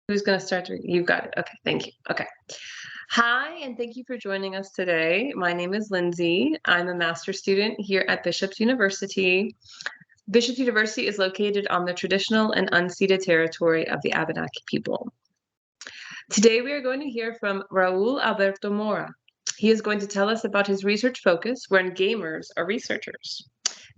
Who's going to start? You've got it. Okay, thank you. Okay. Hi, and thank you for joining us today. My name is Lindsay. I'm a master's student here at Bishop's University. Bishop's University is located on the traditional and unceded territory of the Abenaki people. Today, we are going to hear from Raúl Alberto Mora. He is going to tell us about his research focus, wherein gamers are researchers.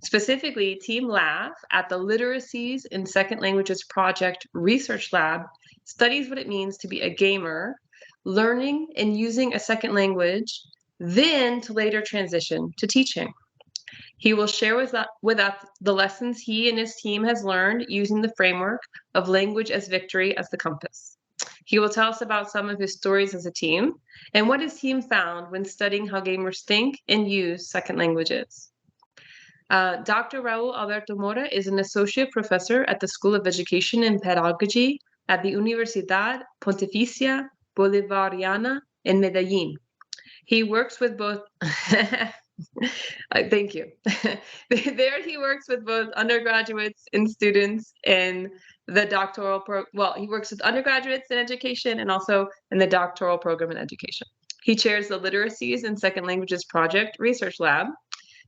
Specifically, Team LAB at the Literacies in Second Languages Project Research Lab studies what it means to be a gamer, learning and using a second language, then to later transition to teaching. He will share with us the lessons he and his team has learned using the framework of language as victory as the compass. He will tell us about some of his stories as a team and what his team found when studying how gamers think and use second languages. Dr. Raúl Alberto Mora is an associate professor at the School of Education and Pedagogy at the Universidad Pontificia Bolivariana in Medellín. He works with both, thank you. There he works with both undergraduates and students in the doctoral he works with undergraduates in education and also in the doctoral program in education. He chairs the Literacies in Second Languages Project Research Lab.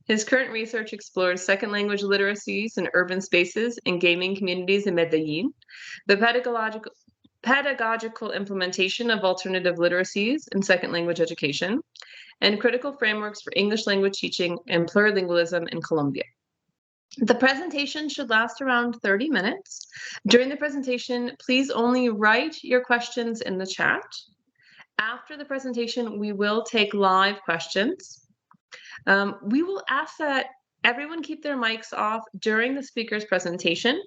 His current research explores second language literacies in urban spaces and gaming communities in Medellín, the pedagogical implementation of alternative literacies in second language education, and critical frameworks for English language teaching and plurilingualism in Colombia. The presentation should last around 30 minutes. During the presentation, please only write your questions in the chat. After the presentation, we will take live questions. We will ask that everyone keep their mics off during the speaker's presentation.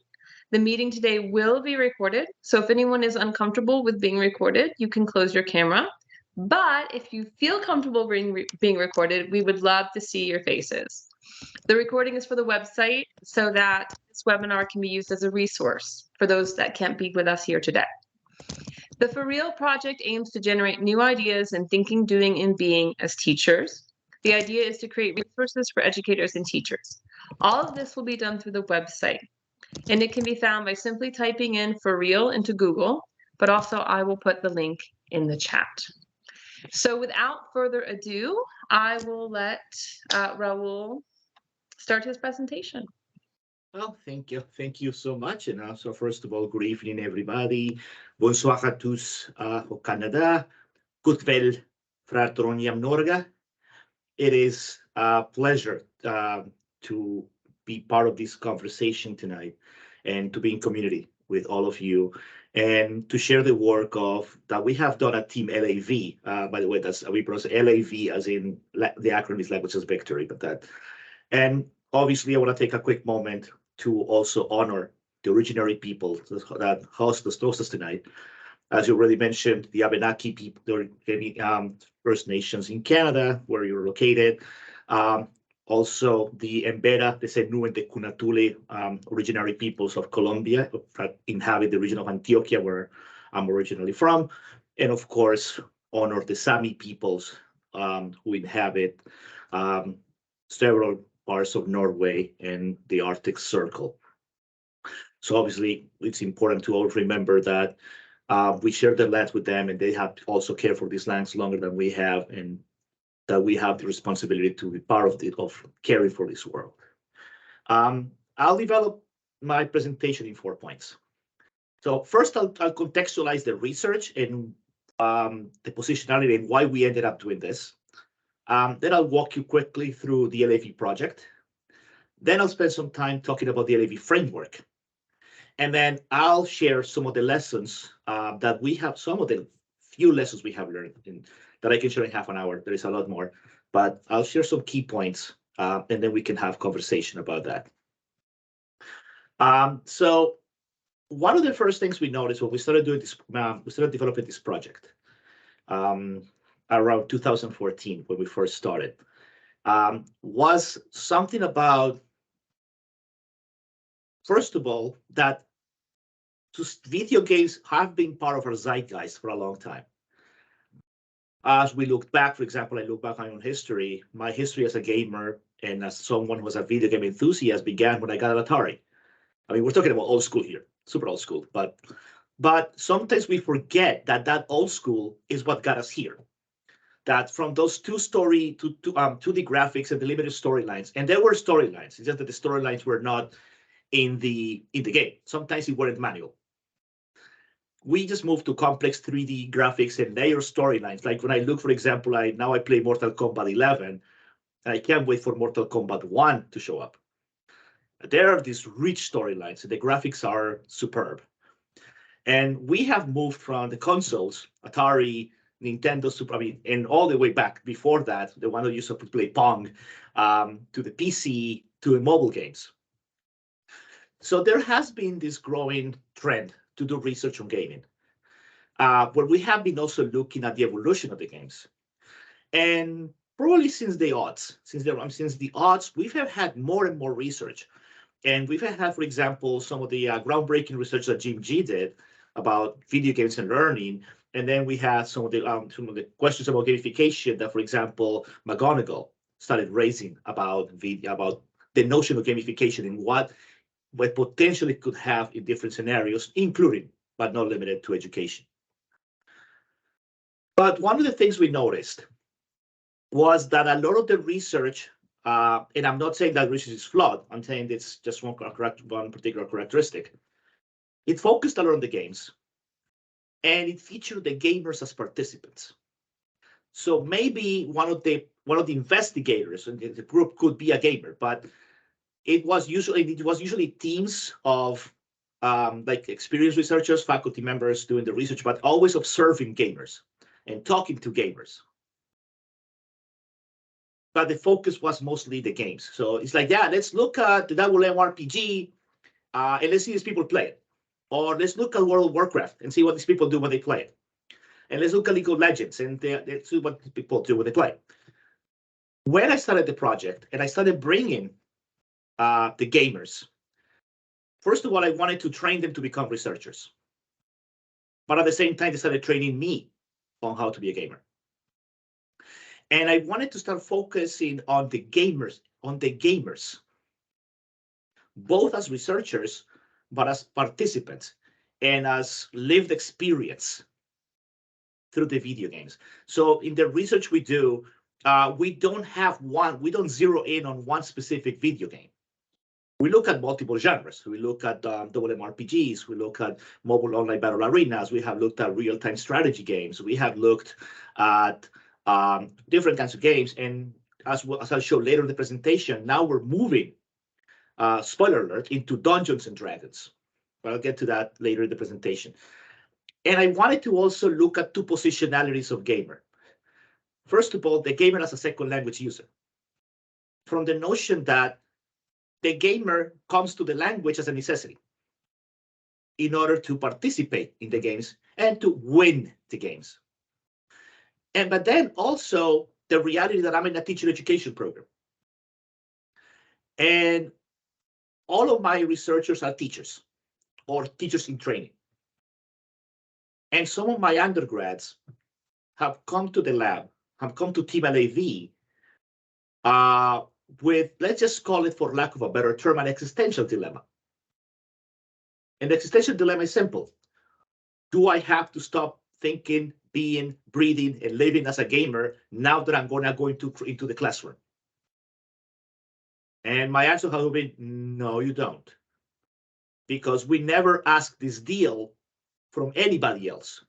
The meeting today will be recorded, so if anyone is uncomfortable with being recorded, you can close your camera. But if you feel comfortable being recorded, we would love to see your faces. The recording is for the website so that this webinar can be used as a resource for those that can't be with us here today. The For Real project aims to generate new ideas in thinking, doing, and being as teachers. The idea is to create resources for educators and teachers. All of this will be done through the website, and it can be found by simply typing in For Real into Google, but also I will put the link in the chat. So without further ado, I will let Raúl start his presentation. Well, thank you. Thank you so much. And also, first of all, good evening, everybody. Bonsoir à tous au Canada. Good vel fra Trondheim, Norge. It is a pleasure to be part of this conversation tonight and to be in community with all of you and to share the work that we have done at Team LAV. By the way, that's we pronounce LAV as in the acronym is Language as Victory. And obviously, I want to take a quick moment to also honor the originary people that host us tonight. As you already mentioned, the Abenaki people, the First Nations in Canada, where you're located. Also, the Embera, the Senu, and the Kunatule originary peoples of Colombia that inhabit the region of Antioquia, where I'm originally from. And of course, honor the Sami peoples who inhabit several parts of Norway and the Arctic Circle. So obviously, it's important to all remember that we share the lands with them, and they have also cared for these lands longer than we have, and that we have the responsibility to be part of caring for this world. I'll develop my presentation in 4 points. So first, I'll contextualize the research and the positionality and why we ended up doing this. Then I'll walk you quickly through the LAV project. Then I'll spend some time talking about the LAV framework. And then I'll share some of the lessons that we have, some of the few lessons we have learned that I can share in half an hour. There is a lot more, but I'll share some key points and then we can have conversation about that. So one of the first things we noticed when we started doing this, we started developing this project around 2014 when we first started, was something about, first of all, that video games have been part of our zeitgeist for a long time. As we look back, for example, I look back on my own history. My history as a gamer and as someone who was a video game enthusiast began when I got an Atari. I mean, we're talking about old school here, super old school, but But sometimes we forget that that old school is what got us here. That from those two-story to 2D graphics and the limited storylines, and there were storylines, it's just that the storylines were not in the game. Sometimes it weren't manual. We just moved to complex 3D graphics and layer storylines. Like when I look, for example, now I play Mortal Kombat 11, and I can't wait for Mortal Kombat 1 to show up. There are these rich storylines, and the graphics are superb. And we have moved from the consoles, Atari, Nintendo, and all the way back before that, the one that used to play Pong, to the PC, to the mobile games. So there has been this growing trend to do research on gaming, where we have been also looking at the evolution of the games. And probably since the aughts, we have had more and more research. And we've had, for example, some of the groundbreaking research that Jim G did about video games and learning. And then we had some of the questions about gamification that, for example, McGonigal started raising about the notion of gamification and what potentially it could have in different scenarios, including, but not limited to, education. But one of the things we noticed was that a lot of the research, and I'm not saying that research is flawed, I'm saying it's just one particular characteristic. It focused a lot on the games, and it featured the gamers as participants. So maybe one of the investigators in the group could be a gamer, but it was usually teams of like experienced researchers, faculty members doing the research, but always observing gamers and talking to gamers. But the focus was mostly the games. So it's like, yeah, let's look at the MMORPG and let's see these people play it. Or let's look at World of Warcraft and see what these people do when they play it. And let's look at League of Legends and let's see what people do when they play. When I started the project and I started bringing the gamers, first of all, I wanted to train them to become researchers. But at the same time, they started training me on how to be a gamer. And I wanted to start focusing on the gamers, both as researchers, but as participants and as lived experience through the video games. So in the research we do, we don't zero in on one specific video game. We look at multiple genres. We look at MMORPGs. We look at mobile online battle arenas. We have looked at real-time strategy games. We have looked at different kinds of games. And as I'll show later in the presentation, now we're moving, spoiler alert, into Dungeons and Dragons. But I'll get to that later in the presentation. And I wanted to also look at two positionalities of gamer. First of all, the gamer as a second language user. From the notion that the gamer comes to the language as a necessity in order to participate in the games and to win the games. But then also the reality that I'm in a teacher education program. And all of my researchers are teachers or teachers in training. And some of my undergrads have come to the lab, have come to Team LAV with, let's just call it, for lack of a better term, an existential dilemma. And the existential dilemma is simple. Do I have to stop thinking, being, breathing, and living as a gamer now that I'm going to go into the classroom? And my answer has been, no, you don't. Because we never ask this deal from anybody else.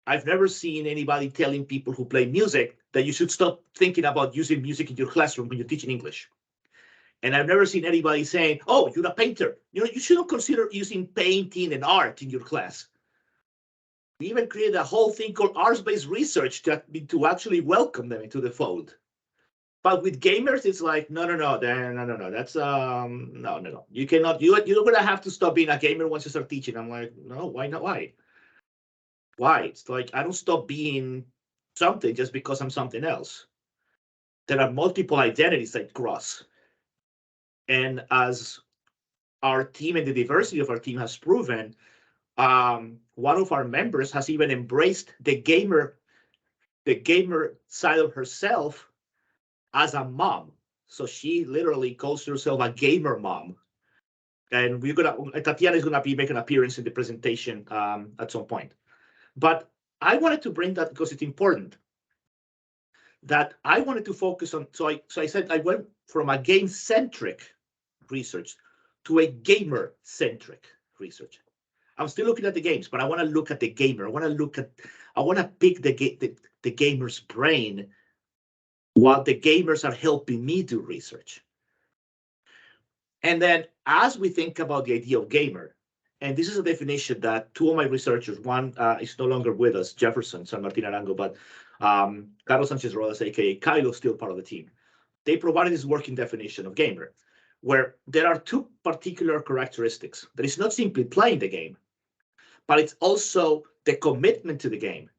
I've never seen anybody telling people who play music that you should stop thinking about using music in your classroom when you're teaching English. And I've never seen anybody saying, oh, you're a painter. You shouldn't consider using painting and art in your class. We even created a whole thing called arts-based research to actually welcome them into the fold. But with gamers, it's like, no. That's no. You cannot. You're gonna have to stop being a gamer once you start teaching. I'm like, no, why not? Why? It's like I don't stop being something just because I'm something else. There are multiple identities that cross. And as our team and the diversity of our team has proven, one of our members has even embraced the gamer side of herself as a mom. So she literally calls herself a gamer mom. And Tatiana is gonna be making an appearance in the presentation at some point. But I wanted to bring that because it's important. That I wanted to focus on. So I said I went from a game-centric research to a gamer-centric research. I'm still looking at the games, but I want to look at the gamer. I want to pick the gamer's brain while the gamers are helping me do research. And then as we think about the idea of gamer, and this is a definition that two of my researchers, one is no longer with us, Jefferson San Martin Arango, but Carlos Sanchez Rodas, aka Kylo, still part of the team. They provided this working definition of gamer, where there are two particular characteristics. That is not simply playing the game, but it's also the commitment to the game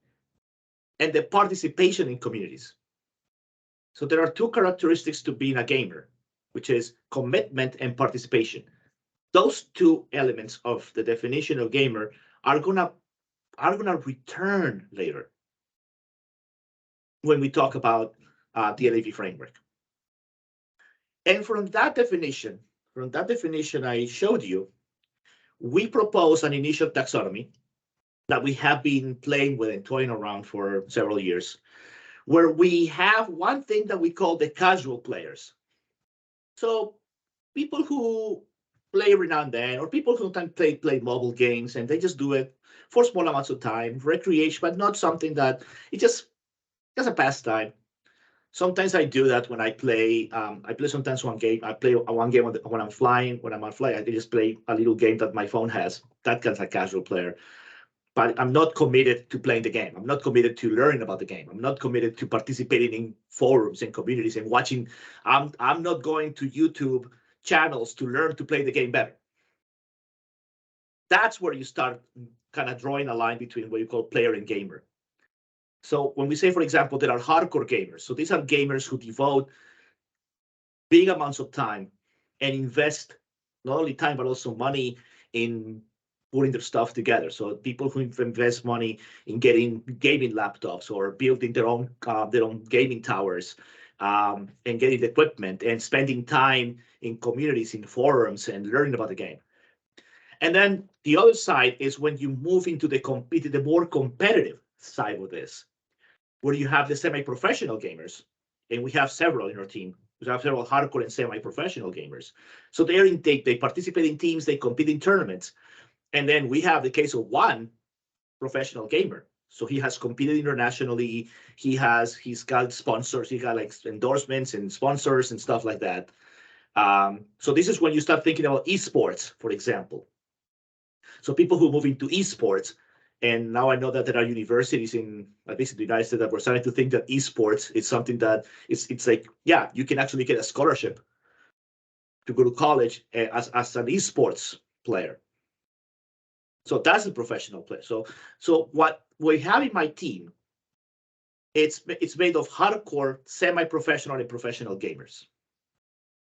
and the participation in communities. So there are two characteristics to being a gamer, which is commitment and participation. Those two elements of the definition of gamer are gonna return later when we talk about the LAV framework. And from that definition I showed you, we propose an initial taxonomy that we have been playing with and toying around for several years, where we have one thing that we call the casual players. So people who play every now and then, or people who sometimes play mobile games, and they just do it for small amounts of time, recreation, but not something that it's just a pastime. Sometimes I do that when I play. I play sometimes one game. I play one game when I'm flying. When I'm on flight, I can just play a little game that my phone has. That kind of a casual player. But I'm not committed to playing the game. I'm not committed to learning about the game. I'm not committed to participating in forums and communities and watching. I'm not going to YouTube channels to learn to play the game better. That's where you start kind of drawing a line between what you call player and gamer. So when we say, for example, there are hardcore gamers, so these are gamers who devote big amounts of time and invest not only time, but also money in putting their stuff together. So people who invest money in getting gaming laptops or building their own gaming towers and getting the equipment and spending time in communities, in forums, and learning about the game. And then the other side is when you move into the more competitive side of this, where you have the semi-professional gamers, and we have several in our team. We have several hardcore and semi-professional gamers. So they participate in teams, they compete in tournaments. And then we have the case of one professional gamer. So he has competed internationally. He's got sponsors. He got like endorsements and sponsors and stuff like that. So this is when you start thinking about esports, for example. So people who move into esports, and now I know that there are universities in at least in the United States that we're starting to think that esports is something that it's like, yeah, you can actually get a scholarship to go to college as an esports player. So that's a professional player. So what we have in my team, it's made of hardcore, semi-professional, and professional gamers.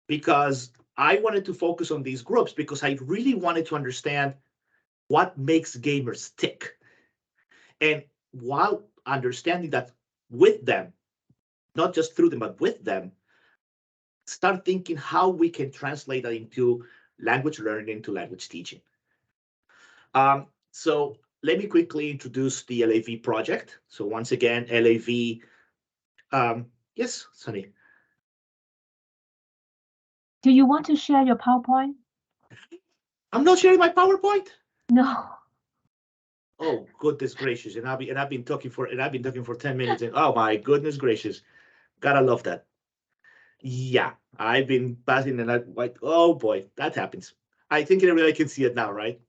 Because I wanted to focus on these groups because I really wanted to understand what makes gamers tick. And while understanding that with them, not just through them, but with them, start thinking how we can translate that into language learning, into language teaching. So let me quickly introduce the LAV project. So once again, LAV, yes, Sunny. Do you want to share your PowerPoint? I'm not sharing my PowerPoint. No. Oh, goodness gracious! And I've been talking for 10 minutes. And oh my goodness gracious, gotta love that. Yeah, I've been passing and I'm like, oh boy, that happens. I think everybody can see it now, right?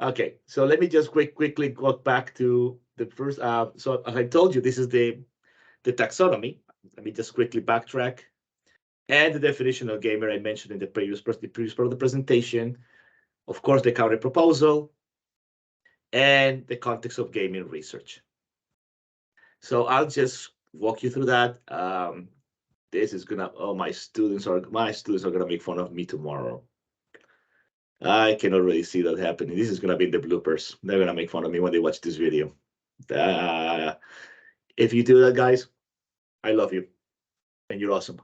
Okay, so let me just quickly go back to the first. So as I told you, this is the taxonomy. Let me just quickly backtrack. And the definition of gamer I mentioned in the previous part of the presentation. Of course, the counter proposal and the context of gaming research. So I'll just walk you through that. This is gonna. Oh, my students are gonna make fun of me tomorrow. I can already see that happening. This is gonna be the bloopers. They're gonna make fun of me when they watch this video. If you do that, guys, I love you, and you're awesome.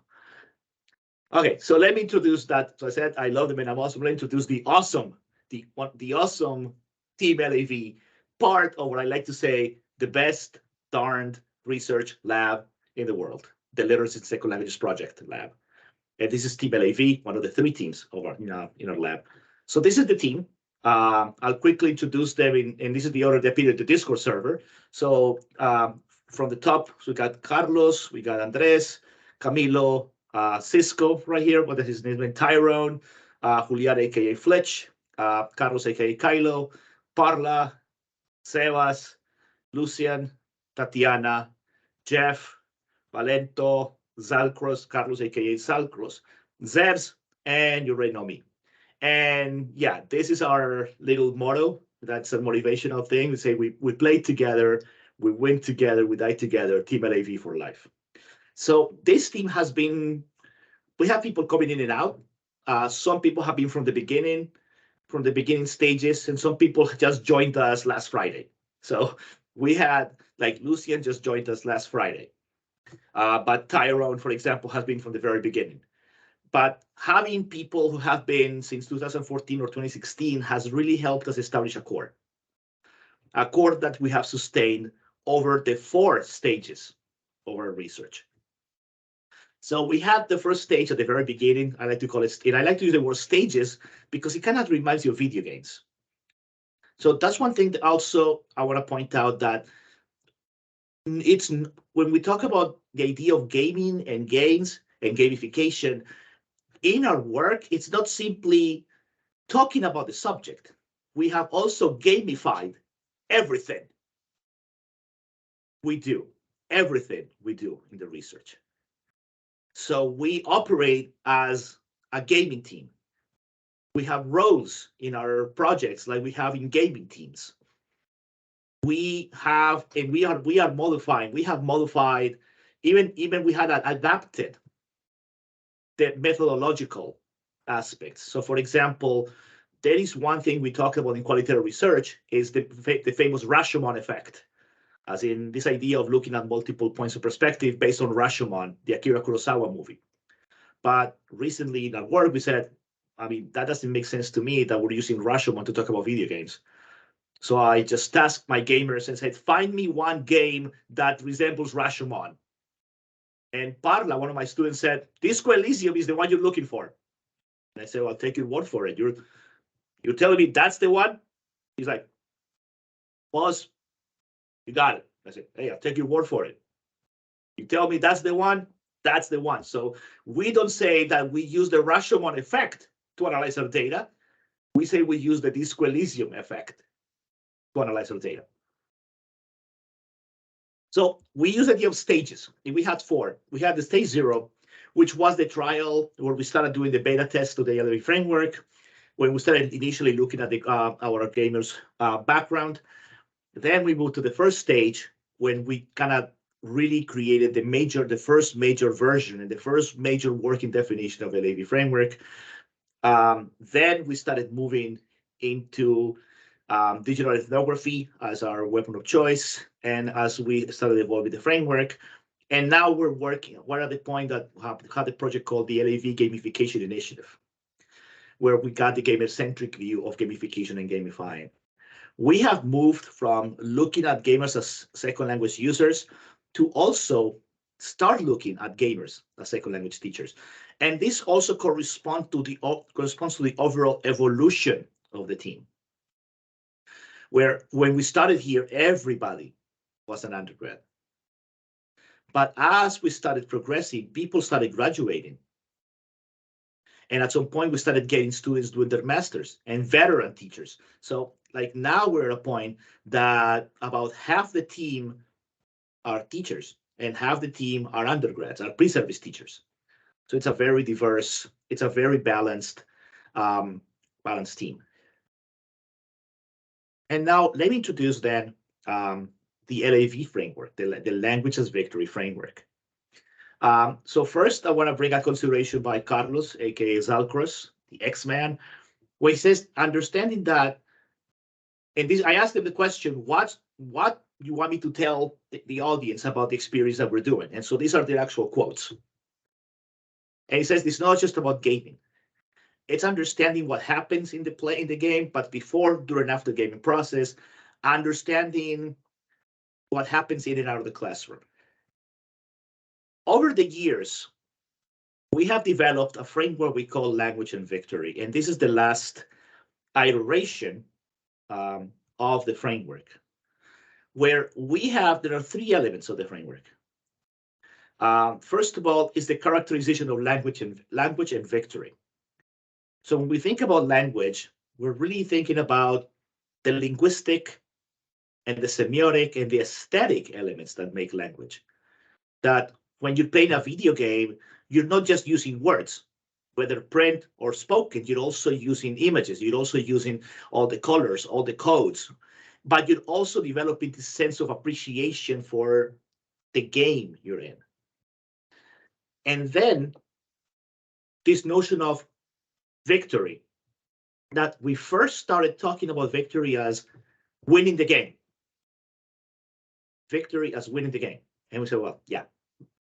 Okay, so let me introduce that. So I said I love them and I'm also going to introduce the awesome Team LAV, part of what I like to say, the best darned research lab in the world, the Literacies and Second Languages Project Lab. And this is Team LAV, one of the 3 teams of our, in our lab. So this is the team. I'll quickly introduce them, and this is the order they appear at the Discord server. So from the top, so we got Carlos, we got Andres, Camilo, Cisco right here, what is his name? Tyrone, Julián, aka Fletch, Carlos, aka Kylo, Parla, Sebas, Lucian, Tatiana, Jeff, Valento, Zalcros, Carlos, aka Zalcros, Zebs, and you already know me. And yeah, this is our little motto. That's a motivational thing. We say we play together, we win together, we die together, Team LAV for life. So this team has been, we have people coming in and out. Some people have been from the beginning stages, and some people just joined us last Friday. So we had, like Lucian just joined us last Friday. But Tyrone, for example, has been from the very beginning. But having people who have been since 2014 or 2016 has really helped us establish a core that we have sustained over the 4 stages of our research. So we had the first stage at the very beginning. I like to call it, and I like to use the word stages because it kind of reminds you of video games. So that's one thing that also I want to point out, that it's when we talk about the idea of gaming and games and gamification, in our work, it's not simply talking about the subject. We have also gamified everything we do, everything we do in the research. So we operate as a gaming team. We have roles in our projects like we have in gaming teams. We have, and we are modifying. We have modified, even we had adapted the methodological aspects. So for example, there is one thing we talk about in qualitative research is the famous Rashomon effect, as in this idea of looking at multiple points of perspective based on Rashomon, the Akira Kurosawa movie. But recently in our work, we said, I mean, that doesn't make sense to me that we're using Rashomon to talk about video games. So I just tasked my gamers and said, find me one game that resembles Rashomon. And Parla, one of my students, said, Disco Elysium is the one you're looking for. And I said, well, I'll take your word for it. You're telling me that's the one? He's like, boss, you got it. I said, hey, I'll take your word for it. You tell me that's the one, that's the one. So we don't say that we use the Rashomon effect to analyze our data. We say we use the Disco Elysium effect to analyze our data. So we use the idea of stages, and we had 4. We had the stage 0, which was the trial where we started doing the beta test of the LLV framework, when we started initially looking at our gamers' background. Then we moved to the first stage when we kind of really created the first major version and the first major working definition of LLV framework. Then we started moving into digital ethnography as our weapon of choice, and as we started evolving the framework. And now we're at the point that we had a project called the LAV Gamification Initiative, where we got the gamer-centric view of gamification and gamifying. We have moved from looking at gamers as second language users to also start looking at gamers as second language teachers. And this also corresponds to the overall evolution of the team, where when we started here, everybody was an undergrad. But as we started progressing, people started graduating. And at some point, we started getting students doing their masters and veteran teachers. So like now we're at a point that about half the team are teachers and half the team are undergrads, are pre-service teachers. So it's a very diverse, it's a very balanced team. And now let me introduce then the LAV framework, the Language as Victory framework. So first, I want to bring a consideration by Carlos, aka Zalcros, the X-Man, where he says, understanding that, and this, I asked him the question, what you want me to tell the audience about the experience that we're doing? And so these are the actual quotes. And he says it's not just about gaming. It's understanding what happens in the game, but before, during, after the gaming process, understanding what happens in and out of the classroom. Over the years, we have developed a framework we call Language and Victory, and this is the last iteration of the framework, where there are three elements of the framework. First of all, is the characterization of language and victory. So when we think about language, we're really thinking about the linguistic and the semiotic and the aesthetic elements that make language. That when you're playing a video game, you're not just using words, whether print or spoken, you're also using images, you're also using all the colors, all the codes, but you're also developing this sense of appreciation for the game you're in. And then this notion of victory, that we first started talking about victory as winning the game. Victory as winning the game. And we said, well, yeah.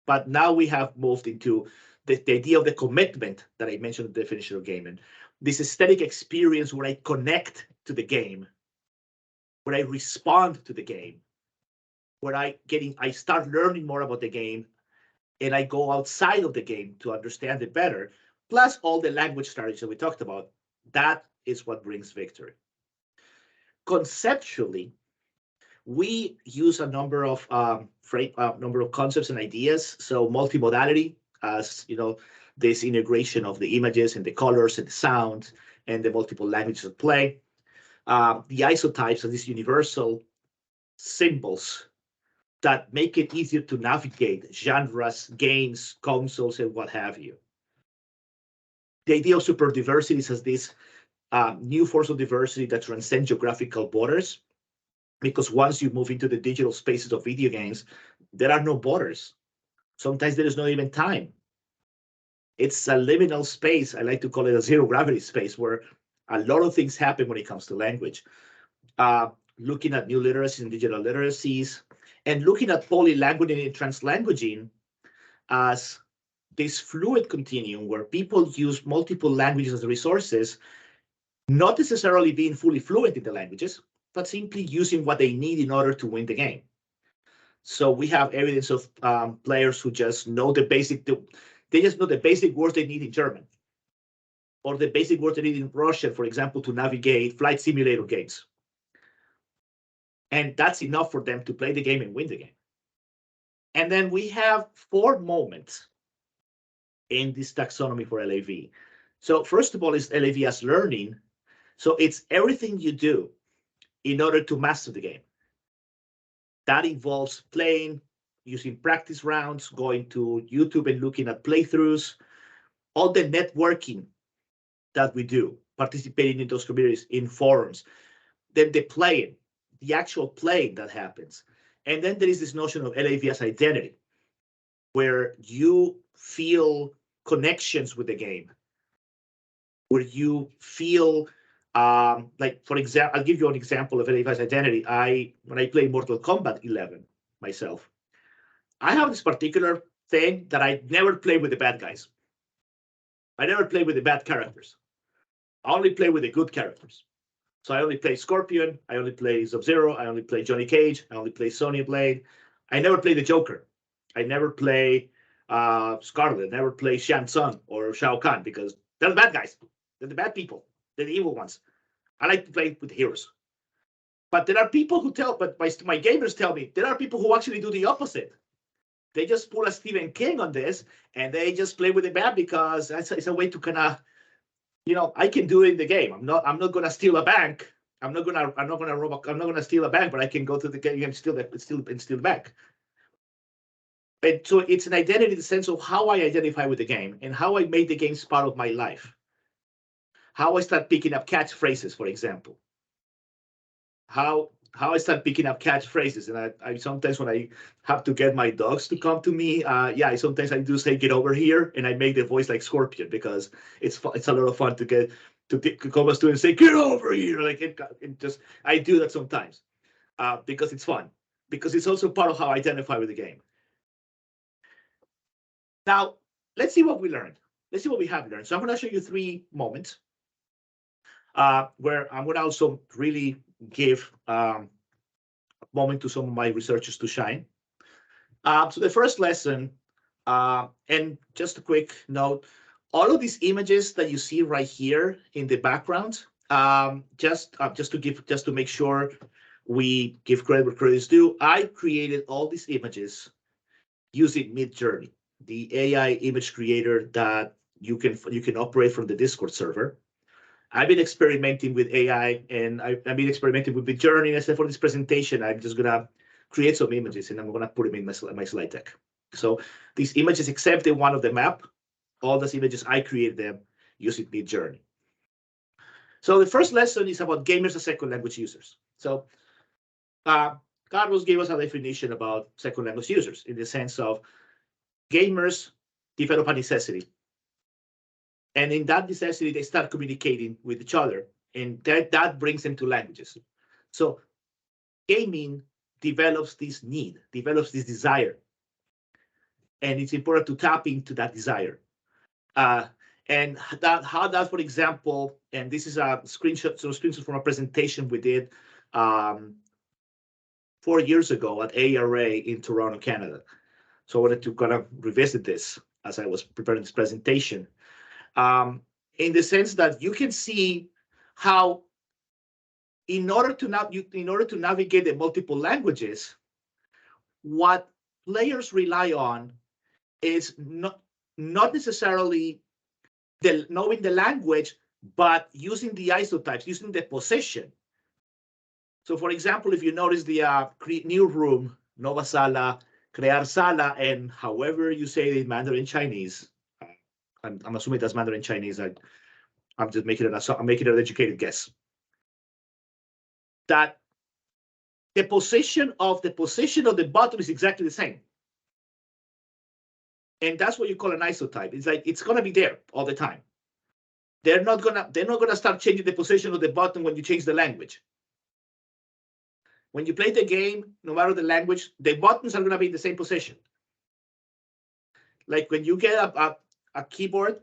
But now we have moved into the idea of the commitment that I mentioned in the definition of game, and this aesthetic experience where I connect to the game, where I respond to the game, where I start learning more about the game, and I go outside of the game to understand it better, plus all the language strategies that we talked about. That is what brings victory. Conceptually, we use a number of concepts and ideas. So multimodality, as you know, this integration of the images and the colors and the sound and the multiple languages at play. The isotypes are these universal symbols that make it easier to navigate genres, games, consoles, and what have you. The idea of superdiversity is this new force of diversity that transcends geographical borders, because once you move into the digital spaces of video games, there are no borders. Sometimes there is not even time. It's a liminal space. I like to call it a zero gravity space, where a lot of things happen when it comes to language. Looking at new literacies and digital literacies, and looking at polylanguaging and translanguaging as this fluid continuum where people use multiple languages as resources, not necessarily being fully fluent in the languages, but simply using what they need in order to win the game. So we have evidence of players who just know they just know the basic words they need in German, or the basic words they need in Russian, for example, to navigate flight simulator games. And that's enough for them to play the game and win the game. And then we have 4 moments in this taxonomy for LAV. So first of all is LAV as learning. So it's everything you do in order to master the game. That involves playing, using practice rounds, going to YouTube and looking at playthroughs, all the networking that we do, participating in those communities, in forums, then the playing, the actual playing that happens. And then there is this notion of LAV as identity, where you feel connections with the game, where you feel like, for example, I'll give you an example of LAV as identity. When I play Mortal Kombat 11 myself, I have this particular thing that I never play with the bad guys. I never play with the bad characters. I only play with the good characters. So I only play Scorpion, I only play Sub-Zero, I only play Johnny Cage, I only play Sonya Blade. I never play the Joker. I never play Scarlet, never play Shang Tsung or Shao Kahn, because they're the bad guys. They're the bad people. They're the evil ones. I like to play with heroes. But there are people who my gamers tell me, there are people who actually do the opposite. They just pull a Stephen King on this, and they just play with the bad because it's a way to kind of, I can do it in the game. I'm not gonna steal a bank. I'm not gonna steal a bank, but I can go to the game and steal the bank. And so it's an identity in the sense of how I identify with the game and how I made the games part of my life. How I start picking up catchphrases, for example. How I start picking up catchphrases, and I sometimes, when I have to get my dogs to come to me, sometimes I do say "get over here," and I make the voice like Scorpion, because it's a lot of fun to get to come us to and say "get over here." Like I do that sometimes because it's fun, because it's also part of how I identify with the game. Now let's see what we learned. let's see what we have learned. So I'm going to show you 3 moments where I'm going to also really give a moment to some of my researchers to shine. So the first lesson, and just a quick note, all of these images that you see right here in the background, just to make sure we give credit where credit is due, I created all these images using Midjourney, the AI image creator that you can operate from the Discord server. I've been experimenting with AI, and I've been experimenting with Midjourney. And I said for this presentation, I'm just gonna create some images, and I'm gonna put them in my slide deck. So these images, except the one of the map, all those images, I created them using Midjourney. So the first lesson is about gamers as second language users. So Carlos gave us a definition about second language users in the sense of gamers develop a necessity. And in that necessity, they start communicating with each other, and that brings them to languages. So gaming develops this need, develops this desire. And it's important to tap into that desire. And how that, for example, and this is a screenshot from a presentation we did 4 years ago at ARA in Toronto, Canada. So I wanted to kind of revisit this as I was preparing this presentation, in the sense that you can see how, in order to navigate the multiple languages, what players rely on is not necessarily knowing the language, but using the isotypes, using the position. So, for example, if you notice the new room, nova sala, crear sala, and however you say it in Mandarin Chinese, I'm assuming that's Mandarin Chinese. I'm just making an educated guess. That the position of the button is exactly the same. And that's what you call an isotype. It's like it's gonna be there all the time. They're not gonna start changing the position of the button when you change the language. When you play the game, no matter the language, the buttons are gonna be in the same position. Like when you get a keyboard,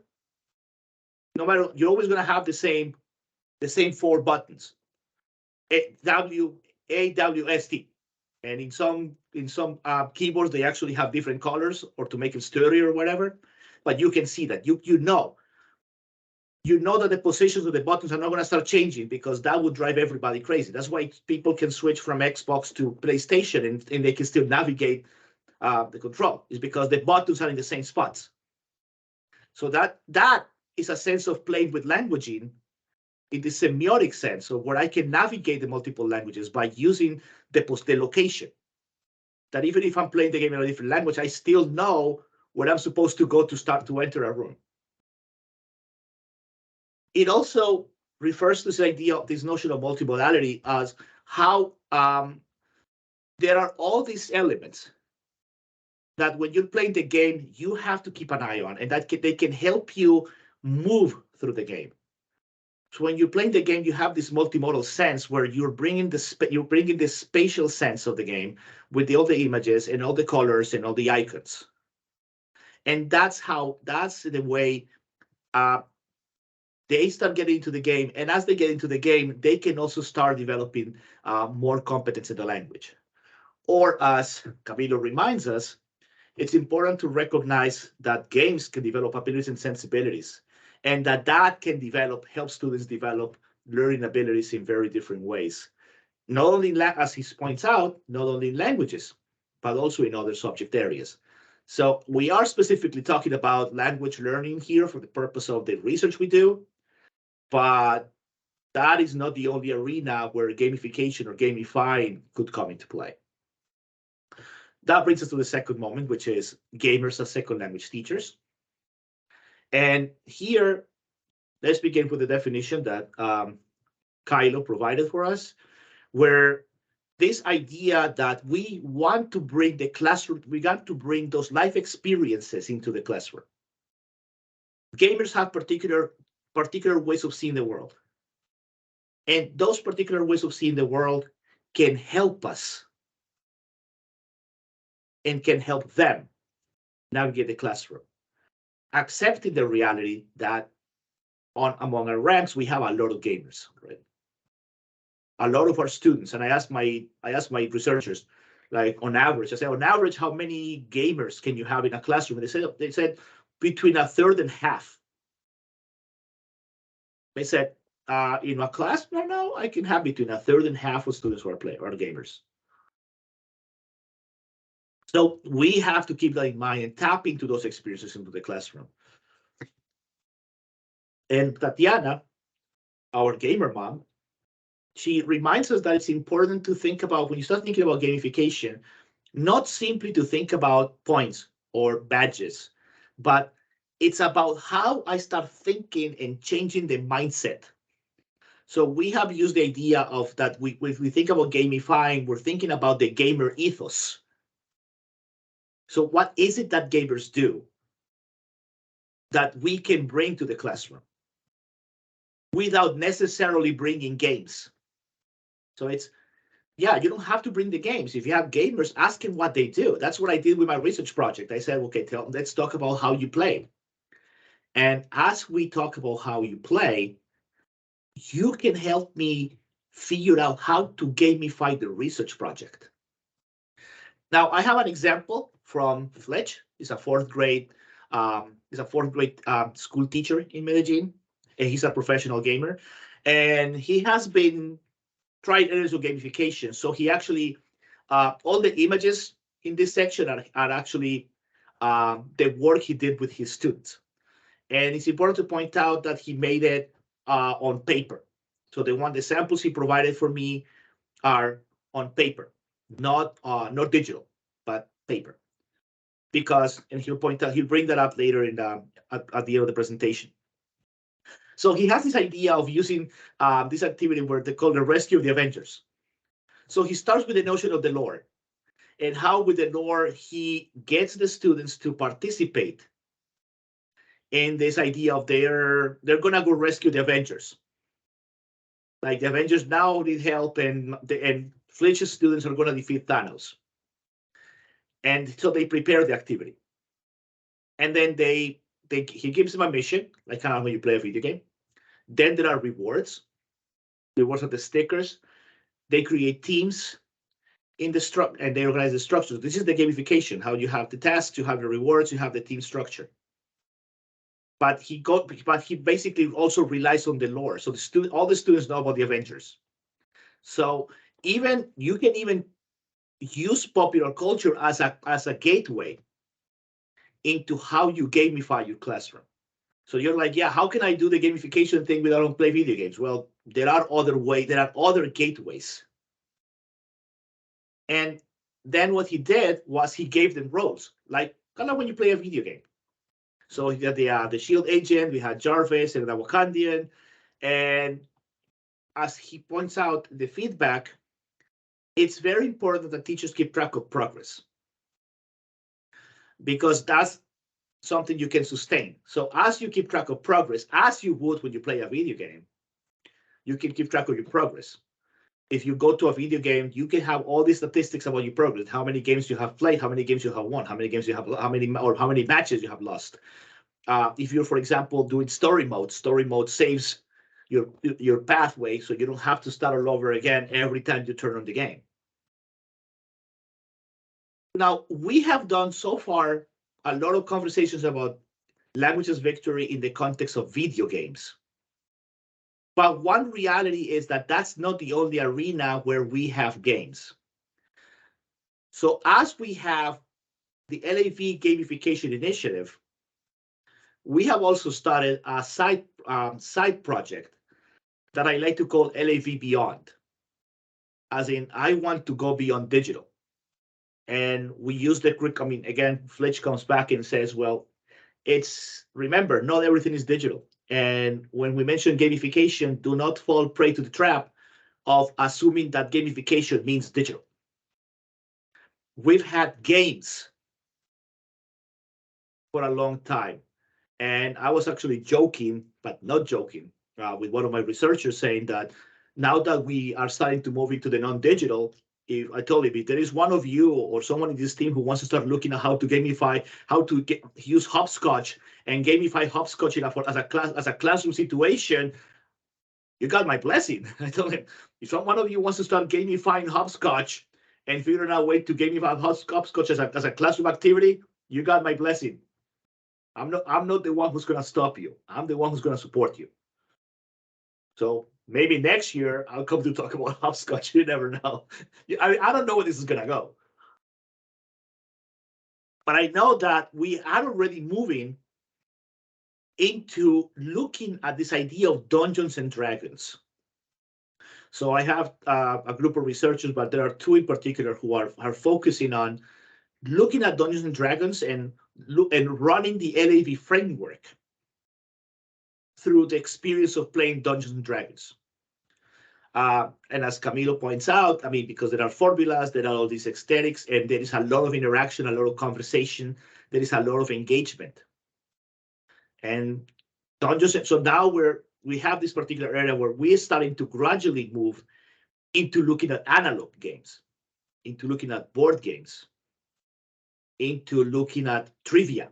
no matter, you're always gonna have the same 4 buttons. A, W, S, T. And in some keyboards, they actually have different colors or to make it sturdier or whatever. But you can see that. You know that the positions of the buttons are not going to start changing, because that would drive everybody crazy. That's why people can switch from Xbox to PlayStation and they can still navigate the control. Is because the buttons are in the same spots. So that is a sense of playing with languaging in the semiotic sense of where I can navigate the multiple languages by using the location. That even if I'm playing the game in a different language, I still know where I'm supposed to go to start to enter a room. It also refers to this idea of this notion of multimodality as how there are all these elements that when you're playing the game, you have to keep an eye on, and that they can help you move through the game. So when you're playing the game, you have this multimodal sense where you're bringing the spatial sense of the game with all the images and all the colors and all the icons. And that's the way they start getting into the game. And as they get into the game, they can also start developing more competence in the language. Or as Camilo reminds us, it's important to recognize that games can develop abilities and sensibilities, and that can help students develop learning abilities in very different ways. Not only, as he points out, not only in languages, but also in other subject areas. So we are specifically talking about language learning here for the purpose of the research we do, but that is not the only arena where gamification or gamifying could come into play. That brings us to the second moment, which is gamers as second language teachers. And here, let's begin with the definition that Kylo provided for us, where this idea that we want to bring the classroom, we got to bring those life experiences into the classroom. Gamers have particular ways of seeing the world. And those particular ways of seeing the world can help us and can help them navigate the classroom. accepting the reality that among our ranks, we have a lot of gamers, right? A lot of our students, and I asked my researchers, like on average, I said, on average, how many gamers can you have in a classroom? And they said between a third and half. They said, in a class, no, I can have between a third and half of students who are gamers. So we have to keep that in mind and tap into those experiences into the classroom. And Tatiana, our gamer mom, she reminds us that it's important to think about, when you start thinking about gamification, not simply to think about points or badges, but it's about how I start thinking and changing the mindset. So we have used the idea of that when we think about gamifying, we're thinking about the gamer ethos. So what is it that gamers do that we can bring to the classroom without necessarily bringing games? So it's, yeah, you don't have to bring the games. If you have gamers, ask them what they do. That's what I did with my research project. I said, okay, let's talk about how you play. And as we talk about how you play, you can help me figure out how to gamify the research project. Now, I have an example from Fletch. He's a fourth grade school teacher in Medellín, and he's a professional gamer. And he has been tried areas of gamification. So he actually, all the images in this section are actually the work he did with his students. And it's important to point out that he made it on paper. So the samples he provided for me are on paper, not digital, but paper. Because, and he'll bring that up later in at the end of the presentation. So he has this idea of using this activity where they call the rescue of the Avengers. So he starts with the notion of the lore and how with the lore he gets the students to participate in this idea of they're gonna go rescue the Avengers. Like the Avengers now need help, and Fletch's students are gonna defeat Thanos. And so they prepare the activity. And then he gives them a mission, like kind of when you play a video game. Then there are rewards. The rewards are the stickers. They create teams in the and they organize the structures. This is the gamification, how you have the tasks, you have the rewards, you have the team structure. But he basically also relies on the lore. So all the students know about the Avengers. So you can even use popular culture as a gateway into how you gamify your classroom. So you're like, yeah, how can I do the gamification thing without playing video games? Well, there are other gateways. And then what he did was he gave them roles, like kind of when you play a video game. So he had the shield agent, we had Jarvis and the Wakandian. And as he points out the feedback, it's very important that teachers keep track of progress, because that's something you can sustain. So as you keep track of progress, as you would when you play a video game, you can keep track of your progress. If you go to a video game, you can have all these statistics about your progress, how many games you have played, how many games you have won, how many games you have, how many matches you have lost. If you're, for example, doing story mode saves your pathway, so you don't have to start all over again every time you turn on the game. Now, we have done so far a lot of conversations about languages victory in the context of video games. But one reality is that that's not the only arena where we have games. So as we have the LAV gamification initiative, we have also started a side project that I like to call LAV Beyond, as in I want to go beyond digital. And we use the curriculum. I mean, again, Fletch comes back and says, well, remember, not everything is digital. And when we mention gamification, do not fall prey to the trap of assuming that gamification means digital. We've had games for a long time. And I was actually joking, but not joking, with one of my researchers saying that now that we are starting to move into the non-digital, if I told you, if there is one of you or someone in this team who wants to start looking at how to gamify, how to use hopscotch and gamify hopscotch as a classroom situation, you got my blessing. I told him, if one of you wants to start gamifying hopscotch and figuring out a way to gamify hopscotch as a classroom activity, you got my blessing. I'm not the one who's going to stop you. I'm the one who's going to support you. So maybe next year I'll come to talk about hopscotch. You never know. I don't know where this is going to go. But I know that we are already moving into looking at this idea of Dungeons and Dragons. So I have a group of researchers, but there are two in particular who are focusing on looking at Dungeons and Dragons and running the LAV framework through the experience of playing Dungeons and Dragons. And as Camilo points out, I mean, because there are formulas, there are all these aesthetics, and there is a lot of interaction, a lot of conversation, there is a lot of engagement. And Dungeons, so now we have this particular area where we're starting to gradually move into looking at analog games, into looking at board games, into looking at trivia.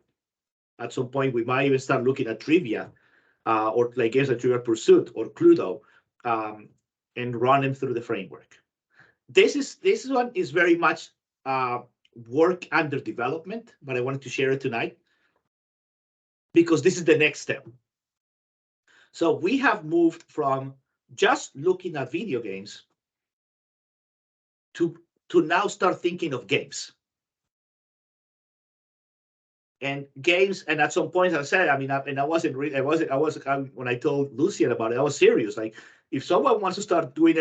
At some point, we might even start looking at trivia, or like games like Trivial Pursuit or Cluedo, and run them through the framework. This one is very much work under development, but I wanted to share it tonight because this is the next step. So we have moved from just looking at video games to now start thinking of games. And games, and at some point I said, I mean, when I told Lucian about it, I was serious. Like, if someone wants to start doing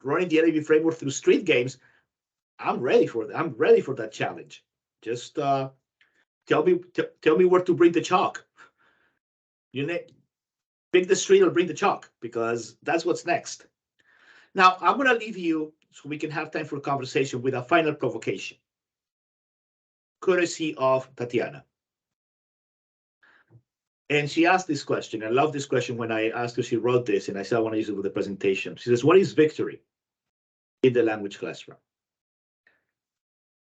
running the LAV framework through street games, I'm ready for that. I'm ready for that challenge. Just tell me where to bring the chalk. Pick the street or bring the chalk, because that's what's next. Now, I'm going to leave you so we can have time for a conversation with a final provocation, courtesy of Tatiana. And she asked this question. I love this question. When I asked her, she wrote this, and I said I want to use it with the presentation. She says, what is victory in the language classroom?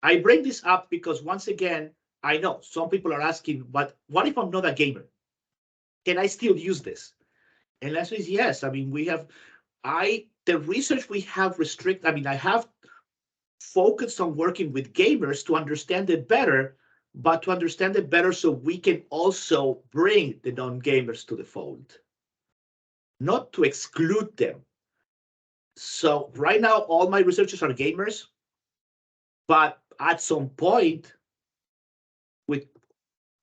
I bring this up because, once again, I know some people are asking, but what if I'm not a gamer? Can I still use this? And the answer is yes. I mean, the research we have I have focused on working with gamers to understand it better, but to understand it better so we can also bring the non-gamers to the fold, not to exclude them. So right now, all my researchers are gamers, but at some point, with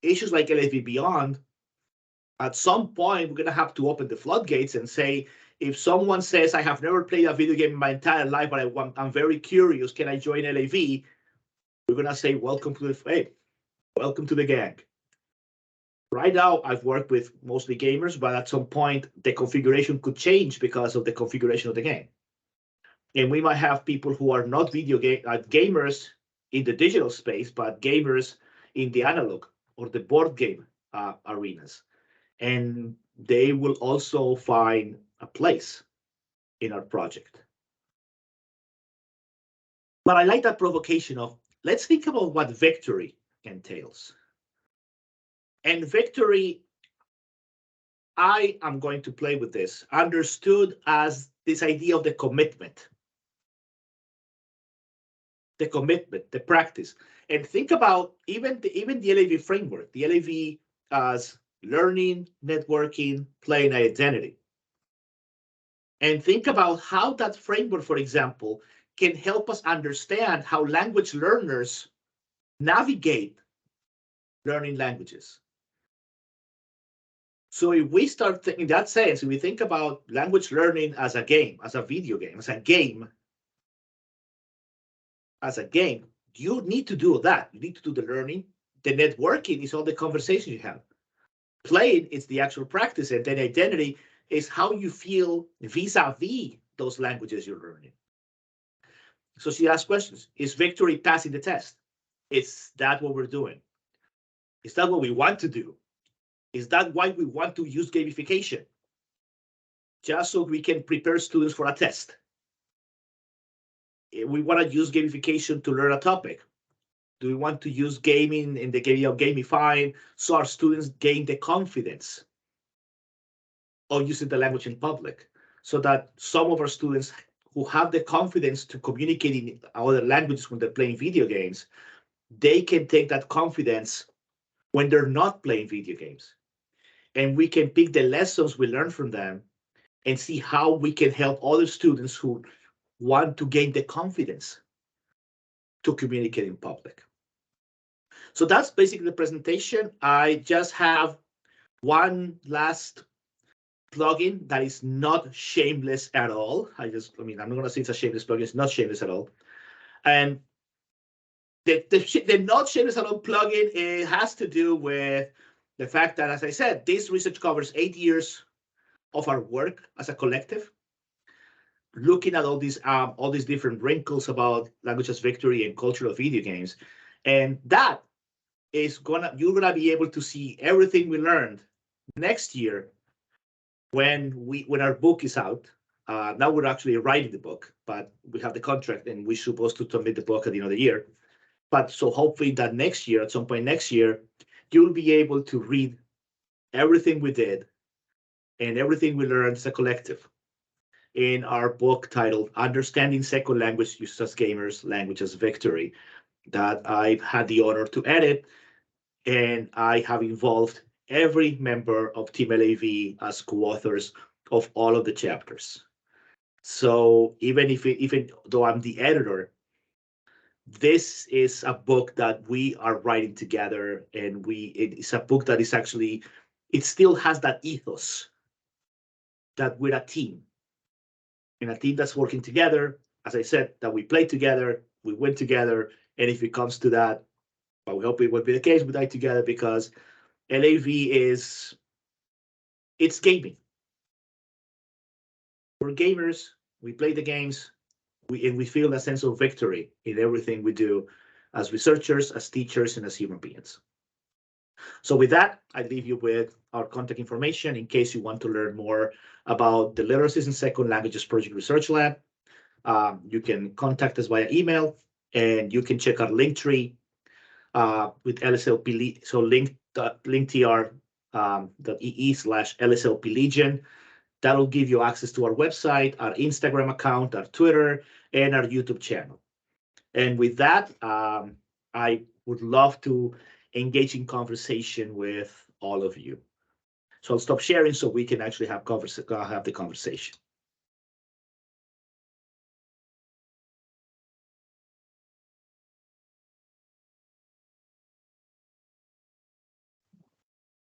issues like LSV Beyond, at some point, we're going to have to open the floodgates and say, if someone says, I have never played a video game in my entire life, but I'm very curious, can I join LAV? We're going to say, welcome to the gang. Right now, I've worked with mostly gamers, but at some point, the configuration could change because of the configuration of the game. And we might have people who are not gamers in the digital space, but gamers in the analog or the board game arenas. And they will also find a place in our project. But I like that provocation of, let's think about what victory entails. And victory, I am going to play with this, understood as this idea of the commitment. The commitment, the practice. And think about even the LAV framework, the LAV as learning, networking, play, and identity. And think about how that framework, for example, can help us understand how language learners navigate learning languages. So if we start in that sense, if we think about language learning as a game, as a video game, as a game, you need to do that. You need to do the learning. The networking is all the conversations you have. Playing is the actual practice, and then identity is how you feel vis-a-vis those languages you're learning. So she asked questions. Is victory passing the test? Is that what we're doing? Is that what we want to do? Is that why we want to use gamification? Just so we can prepare students for a test? we want to use gamification to learn a topic? Do we want to use gaming in the area of gamifying so our students gain the confidence of using the language in public, so that some of our students who have the confidence to communicate in other languages when they're playing video games, they can take that confidence when they're not playing video games. And we can pick the lessons we learn from them and see how we can help other students who want to gain the confidence to communicate in public. So that's basically the presentation. I just have one last plugin that is not shameless at all. I'm not going to say it's a shameless plugin. It's not shameless at all. And the not shameless at all plugin, it has to do with the fact that, as I said, this research covers 8 years of our work as a collective, looking at all these different wrinkles about language as victory and cultural video games. And that is you're gonna be able to see everything we learned next year when our book is out. Now we're actually writing the book, but we have the contract and we're supposed to submit the book at the end of the year. But so hopefully that next year, at some point next year, you'll be able to read everything we did and everything we learned as a collective in our book titled Understanding Second Language Used as Gamers, Language as Victory, that I've had the honor to edit, and I have involved every member of Team LAV as co-authors of all of the chapters. So even though I'm the editor, this is a book that we are writing together, and it's a book that is actually, it still has that ethos that we're a team, and a team that's working together. As I said, that we play together, we win together, and if it comes to that, but we hope it will be the case, we die together, because LAV it's gaming. We're gamers, we play the games, and we feel a sense of victory in everything we do as researchers, as teachers, and as human beings. So with that, I leave you with our contact information in case you want to learn more about the Literacies in Second Languages Project Research Lab. You can contact us via email, and you can check our link tree with LSLP. So linktr.ee/LSLP Legion. That'll give you access to our website, our Instagram account, our Twitter, and our YouTube channel. And with that, I would love to engage in conversation with all of you. So I'll stop sharing so we can actually have the conversation.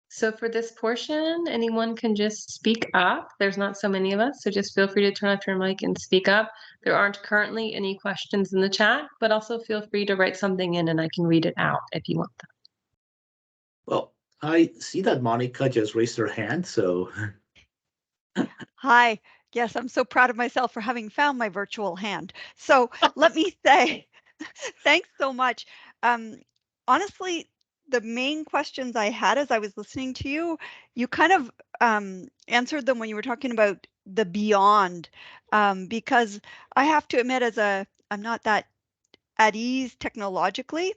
So for this portion, anyone can just speak up. There's not so many of us, so just feel free to turn off your mic and speak up. There aren't currently any questions in the chat, but also feel free to write something in and I can read it out if you want that. Well, I see that Monica just raised her hand, so. Hi. Yes, I'm so proud of myself for having found my virtual hand. So let me say, thanks so much. Honestly, the main questions I had as I was listening to you, you kind of answered them when you were talking about the beyond, because I have to admit, I'm not that at ease technologically.